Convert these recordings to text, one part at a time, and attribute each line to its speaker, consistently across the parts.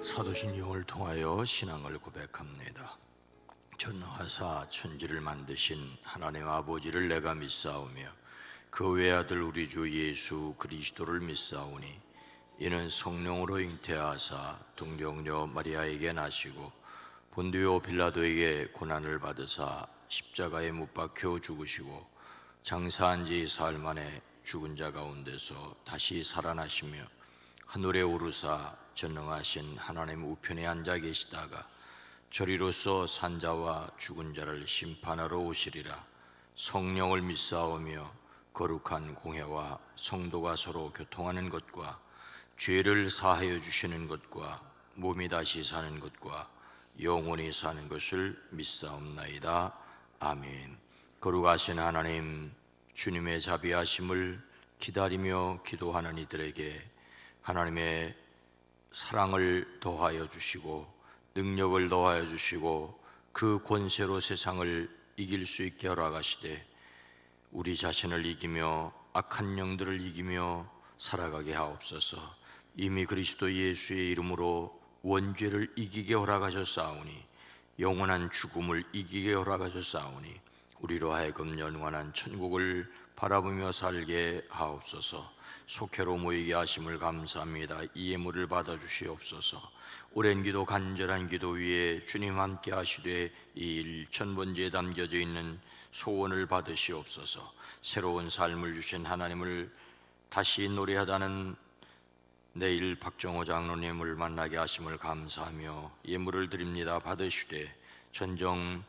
Speaker 1: 사도신경을 통하여 신앙을 고백합니다. 전하사 천지를 만드신 하나님 아버지를 내가 믿사오며 그 외아들 우리 주 예수 그리스도를 믿사오니 이는 성령으로 잉태하사 동정녀 마리아에게 나시고 본디오 빌라도에게 고난을 받으사 십자가에 못 박혀 죽으시고 장사한 지 사흘 만에 죽은 자 가운데서 다시 살아나시며 하늘에 오르사 전능하신 하나님 우편에 앉아 계시다가 저리로서 산자와 죽은 자를 심판하러 오시리라. 성령을 믿사오며 거룩한 공회와 성도가 서로 교통하는 것과 죄를 사하여 주시는 것과 몸이 다시 사는 것과 영원히 사는 것을 믿사옵나이다. 아멘. 거룩하신 하나님, 주님의 자비하심을 기다리며 기도하는 이들에게 하나님의 사랑을 더하여 주시고 능력을 더하여 주시고 그 권세로 세상을 이길 수 있게 허락하시되 우리 자신을 이기며 악한 영들을 이기며 살아가게 하옵소서. 이미 그리스도 예수의 이름으로 원죄를 이기게 허락하셨사오니 영원한 죽음을 이기게 허락하셨사오니 우리로 하여금 영원한 천국을 바라보며 살게 하옵소서. 속회로 모이게 하심을 감사합니다. 이 예물을 받아주시옵소서. 오랜 기도 간절한 기도 위에 주님 함께 하시되 이 일 천번지에 담겨져 있는 소원을 받으시옵소서. 새로운 삶을 주신 하나님을 다시 노래하다는 내일 박정호 장로님을 만나게 하심을 감사하며 예물을 드립니다. 받으시되 전정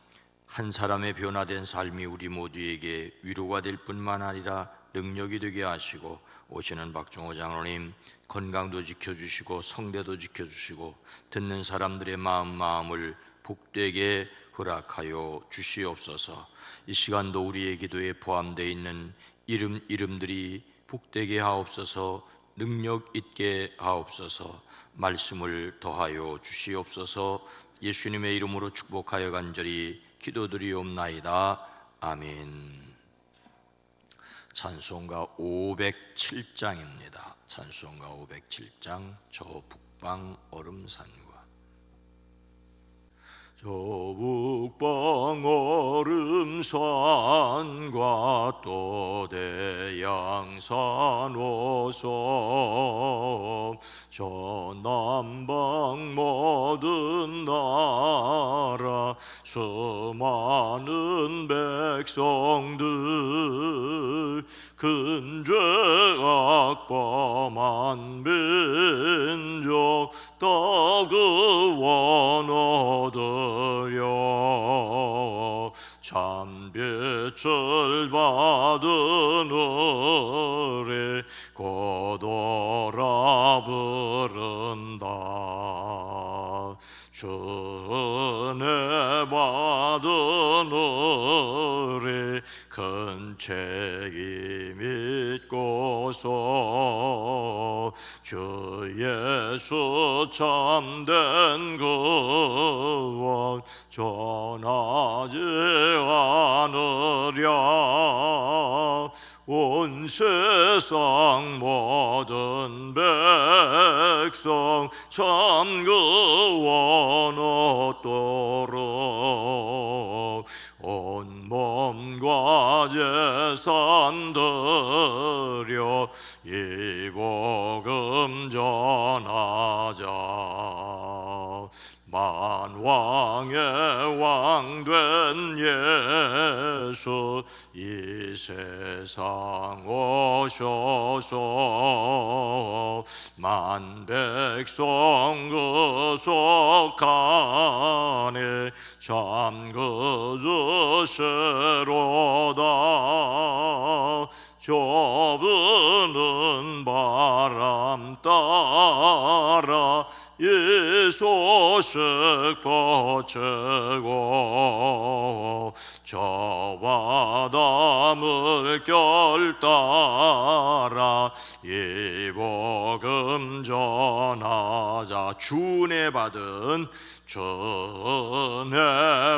Speaker 1: 한 사람의 변화된 삶이 우리 모두에게 위로가 될 뿐만 아니라 능력이 되게 하시고 오시는 박정호 장로님 건강도 지켜주시고 성대도 지켜주시고 듣는 사람들의 마음을 복되게 허락하여 주시옵소서. 이 시간도 우리의 기도에 포함되어 있는 이름들이 복되게 하옵소서. 능력 있게 하옵소서. 말씀을 더하여 주시옵소서. 예수님의 이름으로 축복하여 간절히 기도드리옵나이다. 아멘. 찬송가 507장입니다. 찬송가 507장 저 북방 얼음산과 저 북방 얼음산과 또 대양산 오소 저 남방 모든 나라 수많은 백성들 근죄 악범한 민족 다 그 원하더려 참빛을 받은 우리 고도라 부른다. 주은혜 받은 우리 큰 책임 믿고서 주 예수 참된 구원 전하지 않으랴. 온 세상 모든 백성 참 구원 얻도록 온 몸과 재산 드려 이 복음 전하자. 만왕의 왕된 예수 이 세상 오셔서 만 백성 구속하네 참 그주시로다. 좁은 바람 따라 이 소식 퍼지고 저와 다 물결 따라 이 복음 전하자. 주은혜 받은 전에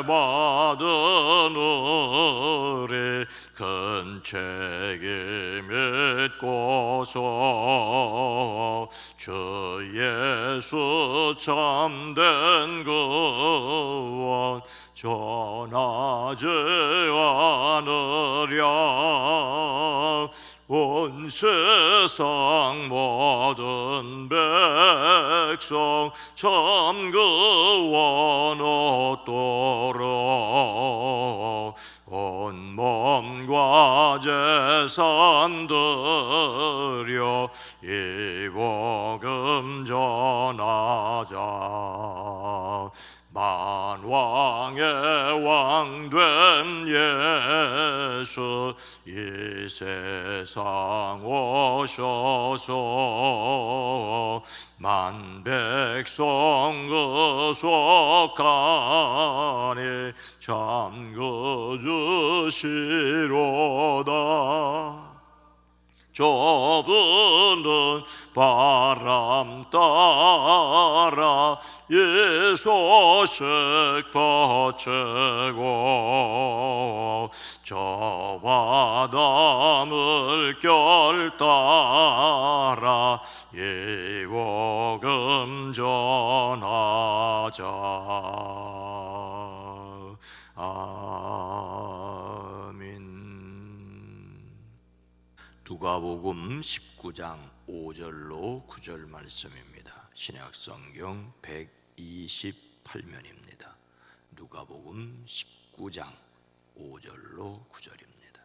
Speaker 1: 받은 우리 큰 책임 믿고서 주 예수 참된 구원 전하지 않으랴. 온 세상 모든 백성 참 구원 얻도록 온 몸과 재산 드려 이 복음 전하자. 만왕의 왕된 예수 이 세상 오셔서 만 백성 구속하니 참 구주시로다. 저분은 바람 따라 이 소식 퍼치고 저와 나 물결 따라 이 복음 전하자. 누가복음 19장 5절로 9절 말씀입니다. 신약성경 128면입니다. 누가복음 19장 5절로 9절입니다.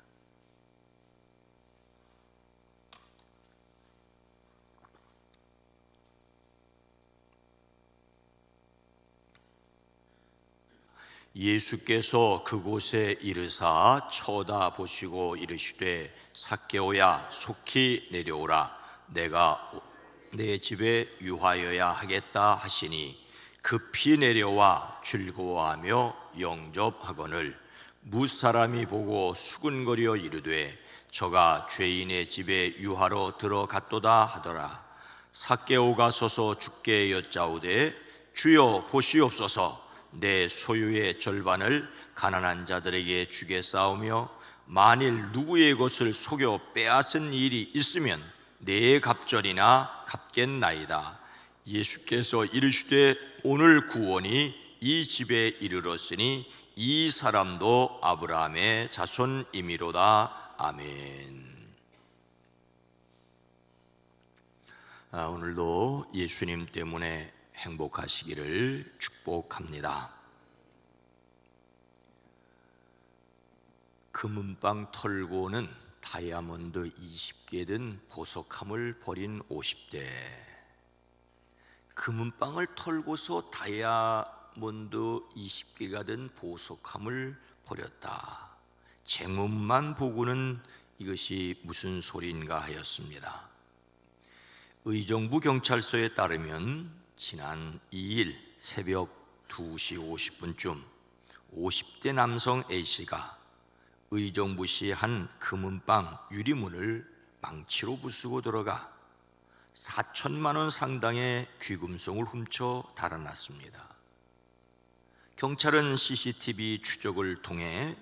Speaker 1: 예수께서 그곳에 이르사 쳐다보시고 이르시되 삭개오야 속히 내려오라. 내가 내 집에 유하여야 하겠다 하시니 급히 내려와 즐거워하며 영접하거늘 무사람이 보고 수군거려 이르되 저가 죄인의 집에 유하러 들어갔도다 하더라. 삭개오가 서서 주께 여짜오되 주여 보시옵소서. 내 소유의 절반을 가난한 자들에게 주겠사오며 만일 누구의 것을 속여 빼앗은 일이 있으면 내 갑절이나 갚겠나이다. 예수께서 이르시되 오늘 구원이 이 집에 이르렀으니 이 사람도 아브라함의 자손이미로다. 아멘. 오늘도 예수님 때문에 행복하시기를 축복합니다. 금은방 털고는 다이아몬드 20개 든 보석함을 버린 50대. 금은방을 털고서 다이아몬드 20개가 든 보석함을 버렸다. 쟁문만 보고는 이것이 무슨 소리인가 하였습니다. 의정부 경찰서에 따르면 지난 2일 새벽 2시 50분쯤 50대 남성 A씨가 의정부시 한 금은방 유리문을 망치로 부수고 들어가 4천만 원 상당의 귀금속을 훔쳐 달아났습니다. 경찰은 CCTV 추적을 통해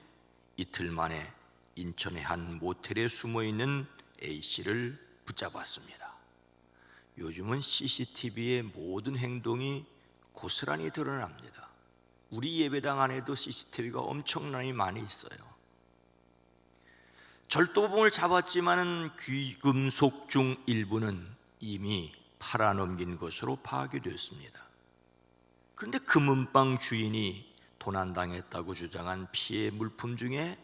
Speaker 1: 이틀 만에 인천의 한 모텔에 숨어있는 A씨를 붙잡았습니다. 요즘은 CCTV의 모든 행동이 고스란히 드러납니다. 우리 예배당 안에도 CCTV가 엄청나게 많이 있어요. 절도범을 잡았지만 귀금속 중 일부는 이미 팔아넘긴 것으로 파악됐습니다. 그런데 금은방 주인이 도난당했다고 주장한 피해 물품 중에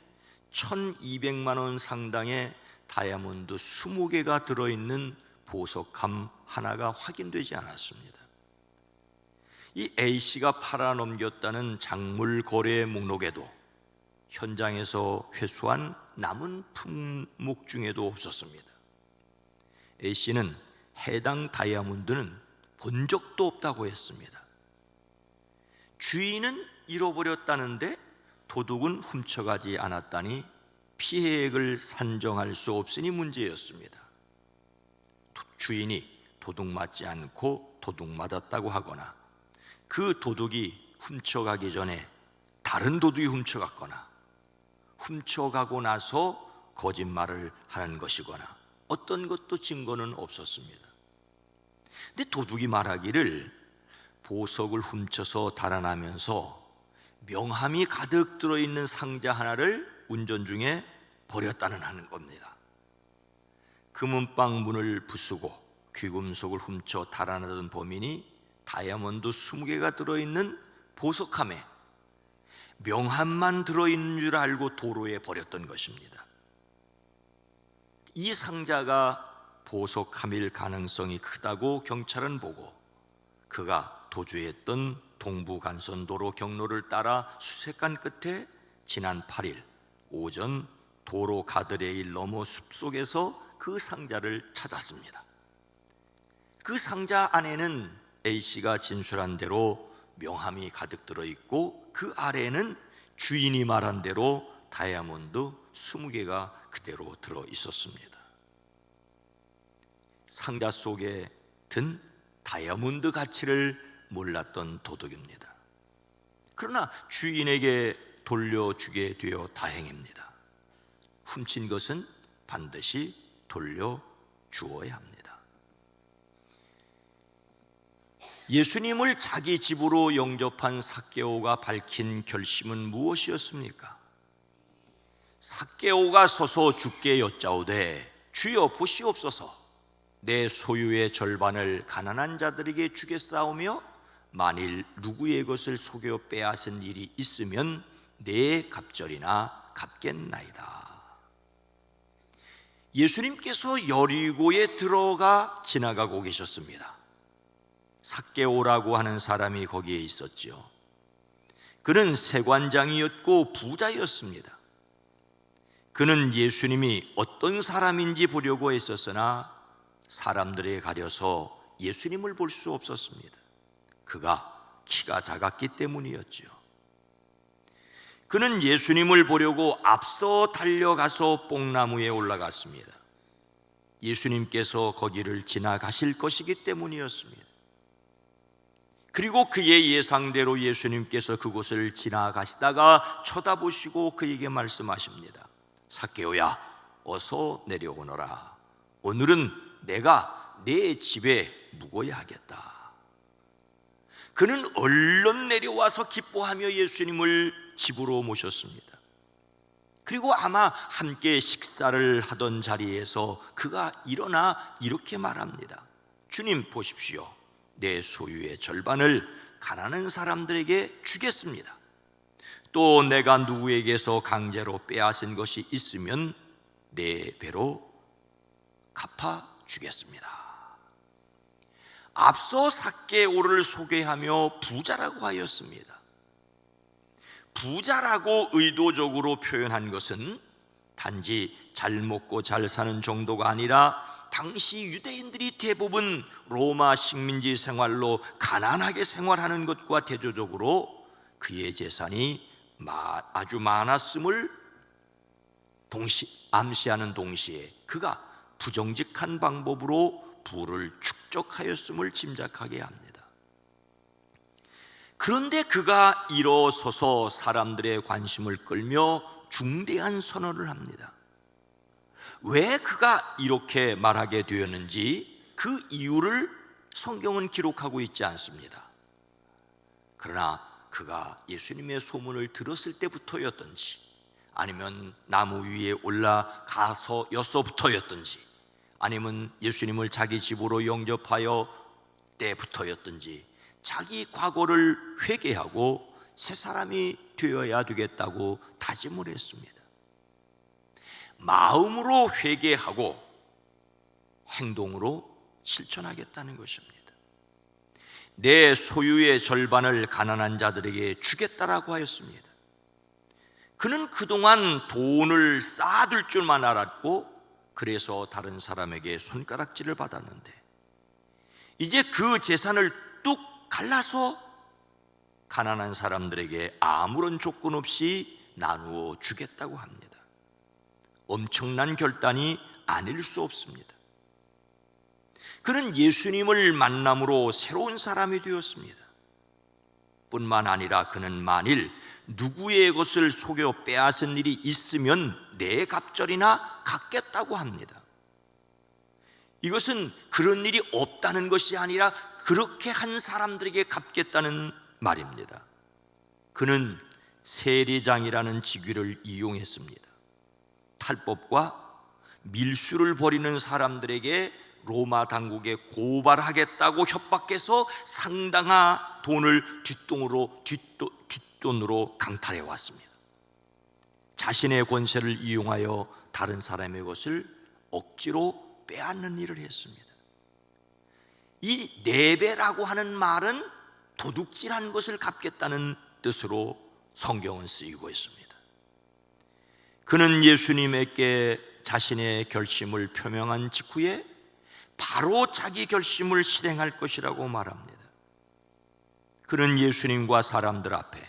Speaker 1: 1,200만 원 상당의 다이아몬드 20개가 들어있는 보석함 하나가 확인되지 않았습니다. 이 A씨가 팔아넘겼다는 작물 거래 목록에도 현장에서 회수한 남은 품목 중에도 없었습니다. A씨는 해당 다이아몬드는 본 적도 없다고 했습니다. 주인은 잃어버렸다는데 도둑은 훔쳐가지 않았다니 피해액을 산정할 수 없으니 문제였습니다. 주인이 도둑 맞지 않고 도둑 맞았다고 하거나 그 도둑이 훔쳐가기 전에 다른 도둑이 훔쳐갔거나 훔쳐가고 나서 거짓말을 하는 것이거나 어떤 것도 증거는 없었습니다. 근데 도둑이 말하기를 보석을 훔쳐서 달아나면서 명함이 가득 들어있는 상자 하나를 운전 중에 버렸다는 하는 겁니다. 금은방 문을 부수고 귀금속을 훔쳐 달아나던 범인이 다이아몬드 20개가 들어있는 보석함에 명함만 들어있는 줄 알고 도로에 버렸던 것입니다. 이 상자가 보석함일 가능성이 크다고 경찰은 보고 그가 도주했던 동부간선도로 경로를 따라 수색한 끝에 지난 8일 오전 도로 가드레일 너머 숲속에서 그 상자를 찾았습니다. 그 상자 안에는 A씨가 진술한 대로 명함이 가득 들어있고 그 아래에는 주인이 말한 대로 다이아몬드 20개가 그대로 들어있었습니다. 상자 속에 든 다이아몬드 가치를 몰랐던 도둑입니다. 그러나 주인에게 돌려주게 되어 다행입니다. 훔친 것은 반드시 돌려주어야 합니다. 예수님을 자기 집으로 영접한 삭개오가 밝힌 결심은 무엇이었습니까? 삭개오가 서서 주께 여짜오되 주여 보시옵소서, 내 소유의 절반을 가난한 자들에게 주겠사오며 만일 누구의 것을 속여 빼앗은 일이 있으면 내 갑절이나 갚겠나이다. 예수님께서 여리고에 들어가 지나가고 계셨습니다. 삭개오라고 하는 사람이 거기에 있었지요. 그는 세관장이었고 부자였습니다. 그는 예수님이 어떤 사람인지 보려고 했었으나 사람들에 가려서 예수님을 볼 수 없었습니다. 그가 키가 작았기 때문이었지요. 그는 예수님을 보려고 앞서 달려가서 뽕나무에 올라갔습니다. 예수님께서 거기를 지나가실 것이기 때문이었습니다. 그리고 그의 예상대로 예수님께서 그곳을 지나가시다가 쳐다보시고 그에게 말씀하십니다. 삭개오야, 어서 내려오너라. 오늘은 내가 내 집에 묵어야 하겠다. 그는 얼른 내려와서 기뻐하며 예수님을 집으로 모셨습니다. 그리고 아마 함께 식사를 하던 자리에서 그가 일어나 이렇게 말합니다. 주님 보십시오, 내 소유의 절반을 가난한 사람들에게 주겠습니다. 또 내가 누구에게서 강제로 빼앗은 것이 있으면 내 배로 갚아주겠습니다. 앞서 삭개오를 소개하며 부자라고 하였습니다. 부자라고 의도적으로 표현한 것은 단지 잘 먹고 잘 사는 정도가 아니라 당시 유대인들이 대부분 로마 식민지 생활로 가난하게 생활하는 것과 대조적으로 그의 재산이 아주 많았음을 암시하는 동시에 그가 부정직한 방법으로 부를 축적하였음을 짐작하게 합니다. 그런데 그가 일어서서 사람들의 관심을 끌며 중대한 선언을 합니다. 왜 그가 이렇게 말하게 되었는지 그 이유를 성경은 기록하고 있지 않습니다. 그러나 그가 예수님의 소문을 들었을 때부터였던지 아니면 나무 위에 올라가서부터였던지 아니면 예수님을 자기 집으로 영접하여 때부터였던지 자기 과거를 회개하고 새 사람이 되어야 되겠다고 다짐을 했습니다. 마음으로 회개하고 행동으로 실천하겠다는 것입니다. 내 소유의 절반을 가난한 자들에게 주겠다라고 하였습니다. 그는 그동안 돈을 쌓아둘 줄만 알았고 그래서 다른 사람에게 손가락질을 받았는데 이제 그 재산을 뚝 갈라서 가난한 사람들에게 아무런 조건 없이 나누어 주겠다고 합니다. 엄청난 결단이 아닐 수 없습니다. 그는 예수님을 만남으로 새로운 사람이 되었습니다. 뿐만 아니라 그는 만일 누구의 것을 속여 빼앗은 일이 있으면 내 갑절이나 갚겠다고 합니다. 이것은 그런 일이 없다는 것이 아니라 그렇게 한 사람들에게 갚겠다는 말입니다. 그는 세리장이라는 직위를 이용했습니다. 탈법과 밀수를 벌이는 사람들에게 로마 당국에 고발하겠다고 협박해서 상당한 돈을 뒷돈으로 강탈해 왔습니다. 자신의 권세를 이용하여 다른 사람의 것을 억지로 빼앗는 일을 했습니다. 이 내배라고 하는 말은 도둑질한 것을 갚겠다는 뜻으로 성경은 쓰이고 있습니다. 그는 예수님에게 자신의 결심을 표명한 직후에 바로 자기 결심을 실행할 것이라고 말합니다. 그는 예수님과 사람들 앞에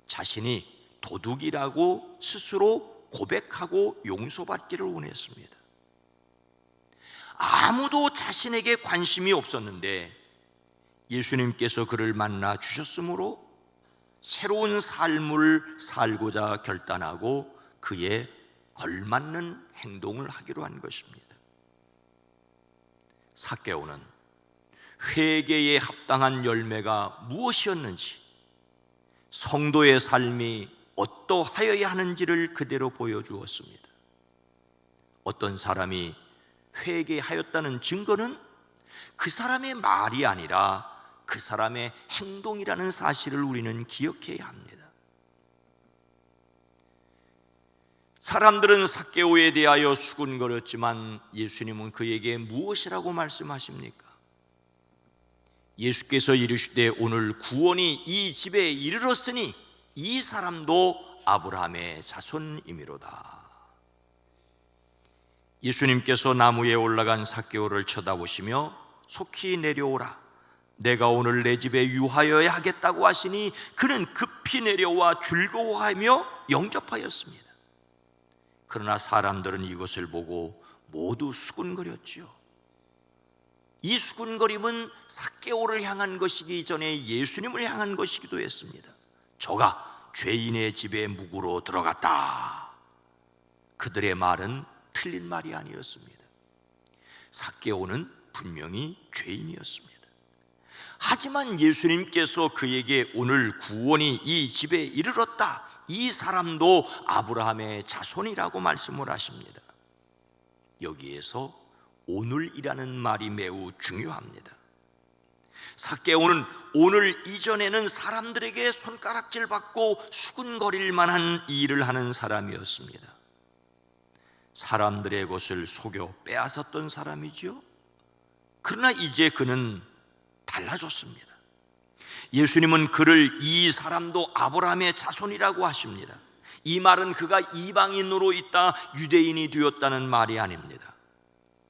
Speaker 1: 자신이 도둑이라고 스스로 고백하고 용서받기를 원했습니다. 아무도 자신에게 관심이 없었는데 예수님께서 그를 만나 주셨으므로 새로운 삶을 살고자 결단하고 그에 걸맞는 행동을 하기로 한 것입니다. 삭개오는 회개에 합당한 열매가 무엇이었는지, 성도의 삶이 어떠하여야 하는지를 그대로 보여주었습니다. 어떤 사람이 회개하였다는 증거는 그 사람의 말이 아니라 그 사람의 행동이라는 사실을 우리는 기억해야 합니다. 사람들은 삭개오에 대하여 수군거렸지만 예수님은 그에게 무엇이라고 말씀하십니까? 예수께서 이르시되 오늘 구원이 이 집에 이르렀으니 이 사람도 아브라함의 자손이미로다. 예수님께서 나무에 올라간 삭개오를 쳐다보시며 속히 내려오라, 내가 오늘 내 집에 유하여야 하겠다고 하시니 그는 급히 내려와 즐거워하며 영접하였습니다. 그러나 사람들은 이것을 보고 모두 수군거렸지요. 이 수군거림은 삭개오를 향한 것이기 전에 예수님을 향한 것이기도 했습니다. 저가 죄인의 집에 묵으로 들어갔다. 그들의 말은 틀린 말이 아니었습니다. 삭개오는 분명히 죄인이었습니다. 하지만 예수님께서 그에게 오늘 구원이 이 집에 이르렀다, 이 사람도 아브라함의 자손이라고 말씀을 하십니다. 여기에서 오늘이라는 말이 매우 중요합니다. 삭개오는 오늘 이전에는 사람들에게 손가락질 받고 수군거릴 만한 일을 하는 사람이었습니다. 사람들의 것을 속여 빼앗았던 사람이지요. 그러나 이제 그는 달라졌습니다. 예수님은 그를 이 사람도 아브라함의 자손이라고 하십니다. 이 말은 그가 이방인으로 있다 유대인이 되었다는 말이 아닙니다.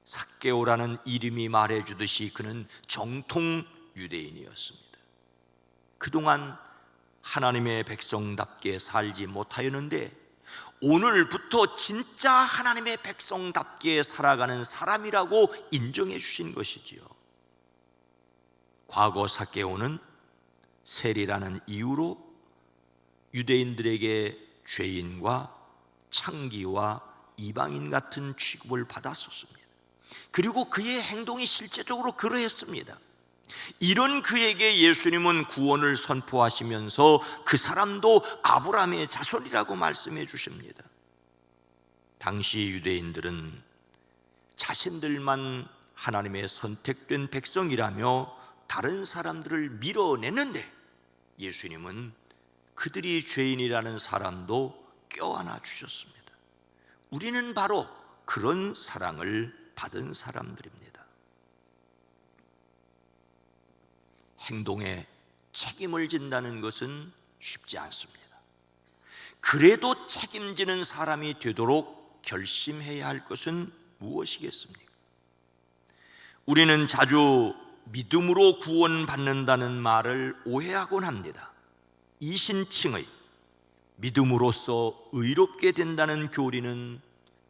Speaker 1: 삭개오라는 이름이 말해주듯이 그는 정통 유대인이었습니다. 그동안 하나님의 백성답게 살지 못하였는데 오늘부터 진짜 하나님의 백성답게 살아가는 사람이라고 인정해 주신 것이지요. 과거 삭개오는 세리라는 이유로 유대인들에게 죄인과 창기와 이방인 같은 취급을 받았었습니다. 그리고 그의 행동이 실제적으로 그러했습니다. 이런 그에게 예수님은 구원을 선포하시면서 그 사람도 아브라함의 자손이라고 말씀해 주십니다. 당시 유대인들은 자신들만 하나님의 선택된 백성이라며 다른 사람들을 밀어내는데 예수님은 그들이 죄인이라는 사람도 껴안아 주셨습니다. 우리는 바로 그런 사랑을 받은 사람들입니다. 행동에 책임을 진다는 것은 쉽지 않습니다. 그래도 책임지는 사람이 되도록 결심해야 할 것은 무엇이겠습니까? 우리는 자주 믿음으로 구원받는다는 말을 오해하곤 합니다. 이신칭의 믿음으로써 의롭게 된다는 교리는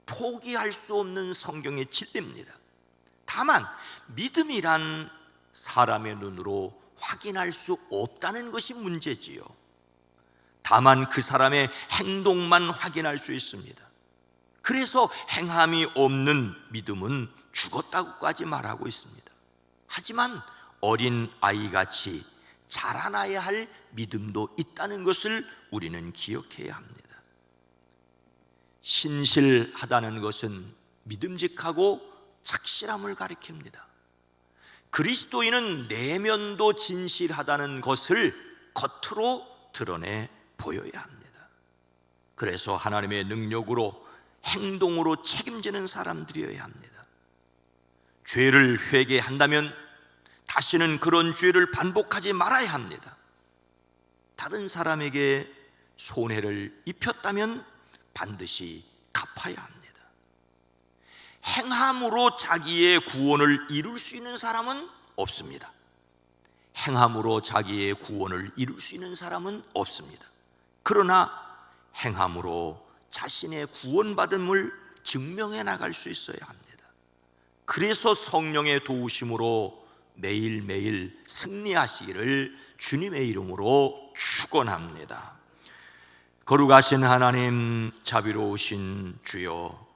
Speaker 1: 포기할 수 없는 성경의 진리입니다. 다만 믿음이란 사람의 눈으로 확인할 수 없다는 것이 문제지요. 다만 그 사람의 행동만 확인할 수 있습니다. 그래서 행함이 없는 믿음은 죽었다고까지 말하고 있습니다. 하지만 어린 아이같이 자라나야 할 믿음도 있다는 것을 우리는 기억해야 합니다. 신실하다는 것은 믿음직하고 착실함을 가리킵니다. 그리스도인은 내면도 진실하다는 것을 겉으로 드러내 보여야 합니다. 그래서 하나님의 능력으로 행동으로 책임지는 사람들이어야 합니다. 죄를 회개한다면 다시는 그런 죄를 반복하지 말아야 합니다. 다른 사람에게 손해를 입혔다면 반드시 갚아야 합니다. 행함으로 자기의 구원을 이룰 수 있는 사람은 없습니다. 행함으로 자기의 구원을 이룰 수 있는 사람은 없습니다. 그러나 행함으로 자신의 구원받음을 증명해 나갈 수 있어야 합니다. 그래서 성령의 도우심으로 매일매일 승리하시기를 주님의 이름으로 축원합니다. 거룩하신 하나님, 자비로우신 주여,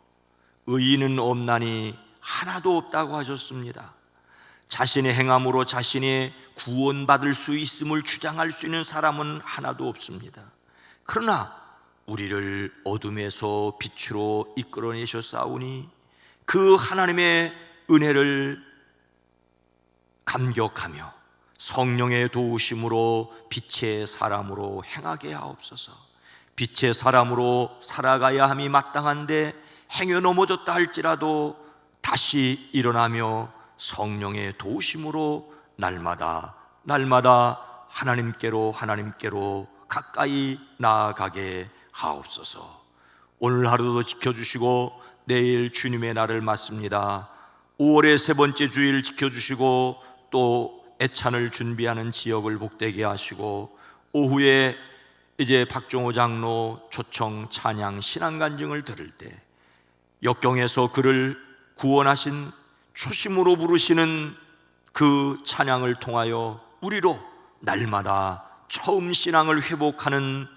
Speaker 1: 의인은 없나니 하나도 없다고 하셨습니다. 자신의 행함으로 자신의 구원받을 수 있음을 주장할 수 있는 사람은 하나도 없습니다. 그러나 우리를 어둠에서 빛으로 이끌어내셨사오니 그 하나님의 은혜를 감격하며 성령의 도우심으로 빛의 사람으로 행하게 하옵소서. 빛의 사람으로 살아가야 함이 마땅한데 행여 넘어졌다 할지라도 다시 일어나며 성령의 도우심으로 날마다 하나님께로 가까이 나아가게 하옵소서. 오늘 하루도 지켜주시고 내일 주님의 날을 맞습니다. 5월의 세 번째 주일 지켜주시고 또 애찬을 준비하는 지역을 복되게 하시고, 오후에 이제 박종호 장로 초청 찬양 신앙간증을 들을 때 역경에서 그를 구원하신 초심으로 부르시는 그 찬양을 통하여 우리로 날마다 처음 신앙을 회복하는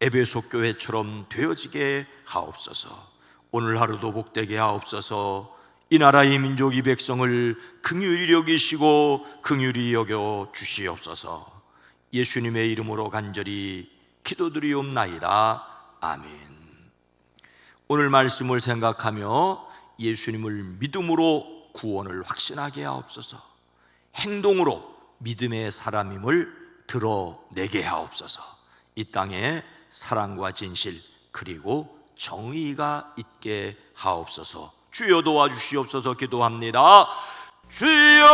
Speaker 1: 에베소 교회처럼 되어지게 하옵소서. 오늘 하루도 복되게 하옵소서. 이 나라의 민족 이 백성을 긍휼히 여기시고 긍휼히 여겨 주시옵소서. 예수님의 이름으로 간절히 기도드리옵나이다. 아멘. 오늘 말씀을 생각하며 예수님을 믿음으로 구원을 확신하게 하옵소서. 행동으로 믿음의 사람임을 드러내게 하옵소서. 이 땅에 사랑과 진실 그리고 정의가 있게 하옵소서. 주여 도와주시옵소서. 기도합니다. 주여